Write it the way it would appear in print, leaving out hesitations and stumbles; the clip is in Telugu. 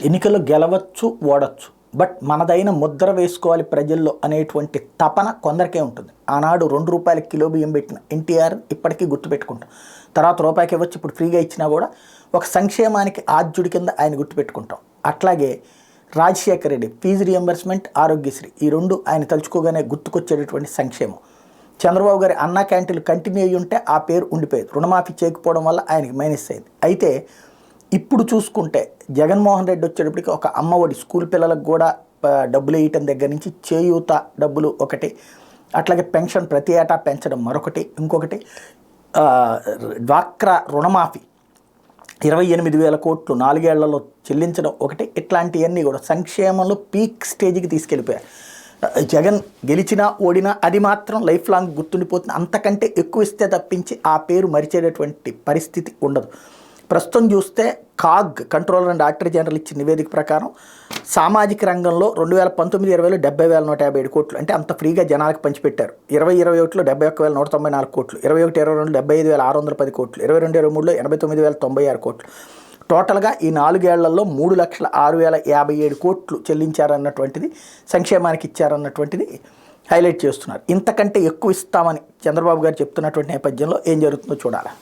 ఎన్నికల్లో గెలవచ్చు, ఓడచ్చు. బట్ మనదైన ముద్ర వేసుకోవాలి ప్రజల్లో అనేటువంటి తపన కొందరికే ఉంటుంది. ఆనాడు ₹2 కిలో బియ్యం పెట్టిన ఎన్టీఆర్ ఇప్పటికీ గుర్తుపెట్టుకుంటాం. తర్వాత రూపాయికి ఇవ్వచ్చు, ఇప్పుడు ఫ్రీగా ఇచ్చినా కూడా ఒక సంక్షేమానికి ఆద్యుడి కింద ఆయన గుర్తుపెట్టుకుంటాం. అట్లాగే రాజశేఖర రెడ్డి ఫీజు రియంబర్స్మెంట్, ఆరోగ్యశ్రీ ఈ రెండు ఆయన తలుచుకోగానే గుర్తుకొచ్చేటటువంటి సంక్షేమం. చంద్రబాబు గారి అన్నా క్యాంటీన్లు కంటిన్యూ అయ్యి ఉంటే ఆ పేరు ఉండిపోయేది. రుణమాఫీ చేయకపోవడం వల్ల ఆయనకి మైనస్ అయింది. అయితే ఇప్పుడు చూసుకుంటే జగన్మోహన్ రెడ్డి వచ్చేటప్పటికి ఒక అమ్మఒడి స్కూల్ పిల్లలకు కూడా డబ్బులు వేయటం దగ్గర నుంచి చేయూత డబ్బులు ఒకటి, అట్లాగే పెన్షన్ ప్రతి ఏటా పెంచడం మరొకటి, ఇంకొకటి డ్వాక్రా రుణమాఫీ 28,000 కోట్లు 4 ఏళ్లలో చెల్లించడం ఒకటి. ఇట్లాంటివన్నీ కూడా సంక్షేమంలో పీక్ స్టేజ్కి తీసుకెళ్ళిపోయారు. జగన్ గెలిచినా ఓడినా అది మాత్రం లైఫ్ లాంగ్ గుర్తుండిపోతుంది. అంతకంటే ఎక్కువ ఇస్తే తప్పించి ఆ పేరు మరిచేటటువంటి పరిస్థితి ఉండదు. ప్రస్తుతం చూస్తే CAG controller and auditor general ఇచ్చిన నివేదిక ప్రకారం సామాజిక రంగంలో 2019-20లో 70,157 కోట్లు, అంటే అంత ఫ్రీగా జనాలకు పంచిపెట్టారు. 2021లో 71,194 కోట్లు, 21-22లో 75,610 కోట్లు, 22-23లో 89,096 కోట్లు. టోటల్గా ఈ 4 ఏళ్లలో 3,06,057 కోట్లు చెల్లించారన్నటువంటిది, సంక్షేమానికి ఇచ్చారన్నటువంటిది హైలైట్ చేస్తున్నారు. ఇంతకంటే ఎక్కువ ఇస్తామని చంద్రబాబు గారు చెప్తున్నటువంటి నేపథ్యంలో ఏం జరుగుతుందో చూడాలి.